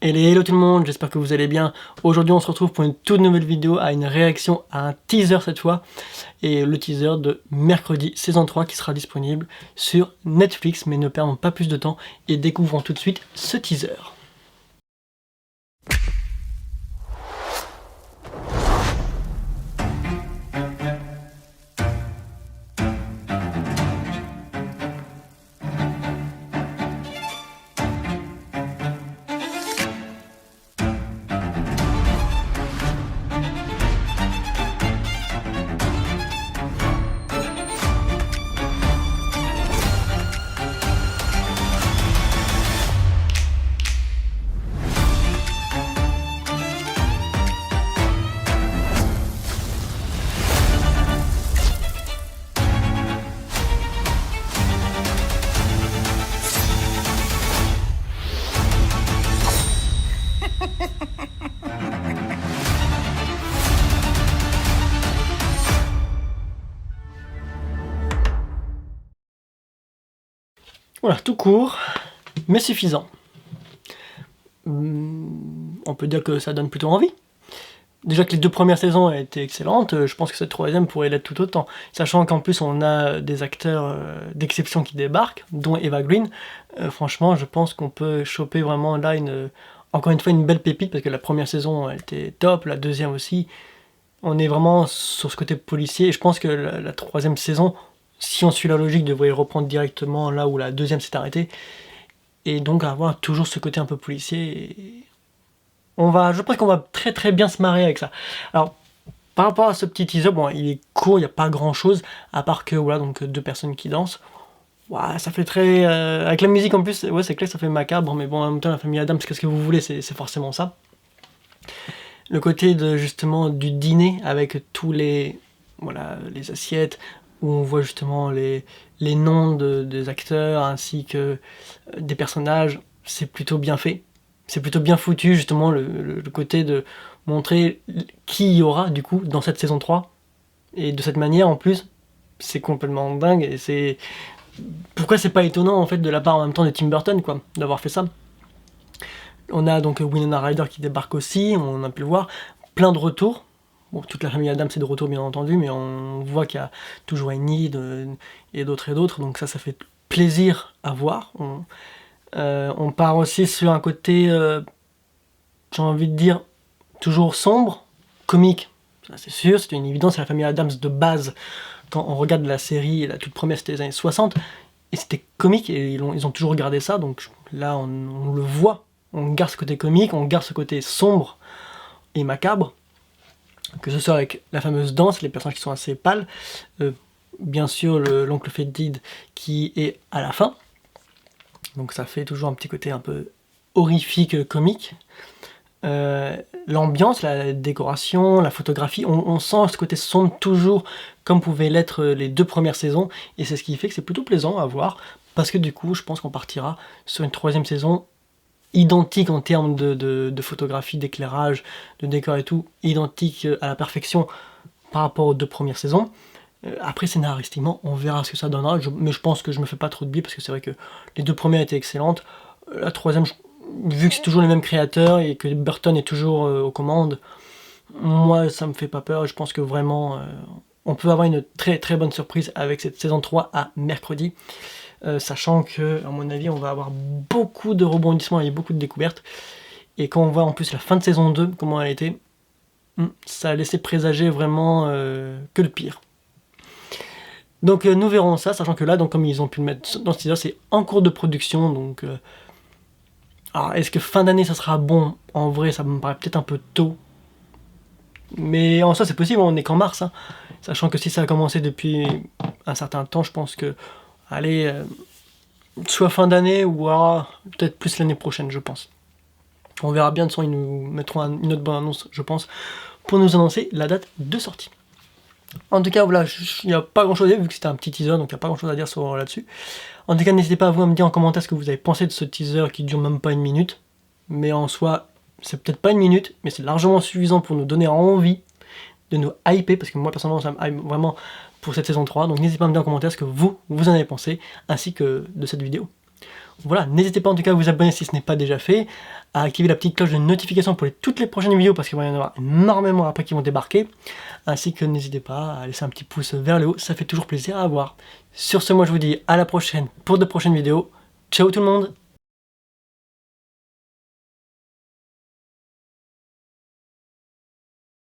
Hello tout le monde, j'espère que vous allez bien. Aujourd'hui on se retrouve pour une toute nouvelle vidéo, à une réaction à un teaser cette fois. Et le teaser de mercredi saison 3 qui sera disponible sur Netflix. Mais ne perdons pas plus de temps et découvrons tout de suite ce teaser. Voilà, tout court, mais suffisant. On peut dire que ça donne plutôt envie. Déjà que les deux premières saisons ont été excellentes, je pense que cette troisième pourrait l'être tout autant. Sachant qu'en plus on a des acteurs d'exception qui débarquent, dont Eva Green. Franchement, je pense qu'on peut choper vraiment là encore une fois une belle pépite, parce que la première saison elle était top, la deuxième aussi. On est vraiment sur ce côté policier, et je pense que la troisième saison, si on suit la logique, devrait reprendre directement là où la deuxième s'est arrêtée. Et donc avoir toujours ce côté un peu policier. Je pense qu'on va très très bien se marrer avec ça. Alors, par rapport à ce petit teaser, bon, il est court, il n'y a pas grand chose, à part que, voilà, donc deux personnes qui dansent. Ouais, ça fait très... avec la musique en plus, ouais, c'est clair que ça fait macabre, mais bon, en même temps, la famille Adams, qu'est-ce que vous voulez, c'est forcément ça. Le côté justement du dîner, avec tous les assiettes, où on voit justement les noms des acteurs, ainsi que des personnages, c'est plutôt bien fait. C'est plutôt bien foutu, justement, le côté de montrer qui il y aura, du coup, dans cette saison 3. Et de cette manière, en plus, c'est complètement dingue, et c'est... Pourquoi c'est pas étonnant, en fait, de la part, en même temps, de Tim Burton, quoi, d'avoir fait ça. On a donc Winona Ryder qui débarque aussi, on a pu le voir, plein de retours. Bon, toute la famille Adams c'est de retour bien entendu, mais on voit qu'il y a toujours Enid et d'autres, donc ça fait plaisir à voir. On part aussi sur un côté, j'ai envie de dire, toujours sombre, comique, ça c'est sûr, c'est une évidence, c'est la famille Adams de base. Quand on regarde la série, la toute première c'était les années 60, et c'était comique, et ils ont toujours gardé ça, donc là on le voit. On garde ce côté comique, on garde ce côté sombre et macabre, que ce soit avec la fameuse danse, les personnages qui sont assez pâles, bien sûr l'oncle Fedid qui est à la fin, donc ça fait toujours un petit côté un peu horrifique, comique. L'ambiance, la décoration, la photographie, on sent ce côté sombre toujours comme pouvaient l'être les deux premières saisons, et c'est ce qui fait que c'est plutôt plaisant à voir, parce que du coup je pense qu'on partira sur une troisième saison identique en termes de photographie, d'éclairage, de décor et tout, identique à la perfection par rapport aux deux premières saisons. Après scénaristiquement, on verra ce que ça donnera, mais je pense que je me fais pas trop de billes, parce que c'est vrai que les deux premières étaient excellentes. La troisième, vu que c'est toujours les mêmes créateurs et que Burton est toujours aux commandes, moi ça me fait pas peur, je pense que vraiment on peut avoir une très très bonne surprise avec cette saison 3 à mercredi. Sachant que, à mon avis, on va avoir beaucoup de rebondissements et beaucoup de découvertes. Et quand on voit en plus la fin de saison 2, comment elle était, ça a laissé présager vraiment que le pire. Donc nous verrons ça, sachant que là, donc, comme ils ont pu le mettre dans ce teaser, c'est en cours de production. Donc, alors, est-ce que fin d'année ça sera bon? En vrai, ça me paraît peut-être un peu tôt. Mais en soi, c'est possible, on n'est qu'en mars. Hein. Sachant que si ça a commencé depuis un certain temps, je pense que... Allez, soit fin d'année ou peut-être plus l'année prochaine, je pense. On verra bien, de toute façon, ils nous mettront une autre bonne annonce, je pense, pour nous annoncer la date de sortie. En tout cas, voilà, il n'y a pas grand chose à dire, vu que c'était un petit teaser, donc il n'y a pas grand chose à dire là-dessus. En tout cas, n'hésitez pas à vous me dire en commentaire ce que vous avez pensé de ce teaser qui dure même pas une minute. Mais en soi, c'est peut-être pas une minute, mais c'est largement suffisant pour nous donner envie de nous hyper, parce que moi personnellement ça me hype vraiment pour cette saison 3, donc n'hésitez pas à me dire en commentaire ce que vous en avez pensé, ainsi que de cette vidéo. Voilà, n'hésitez pas en tout cas à vous abonner si ce n'est pas déjà fait, à activer la petite cloche de notification pour toutes les prochaines vidéos parce qu'il va y en avoir énormément après qui vont débarquer, ainsi que n'hésitez pas à laisser un petit pouce vers le haut, ça fait toujours plaisir à voir. Sur ce, moi je vous dis à la prochaine pour de prochaines vidéos. Ciao tout le monde!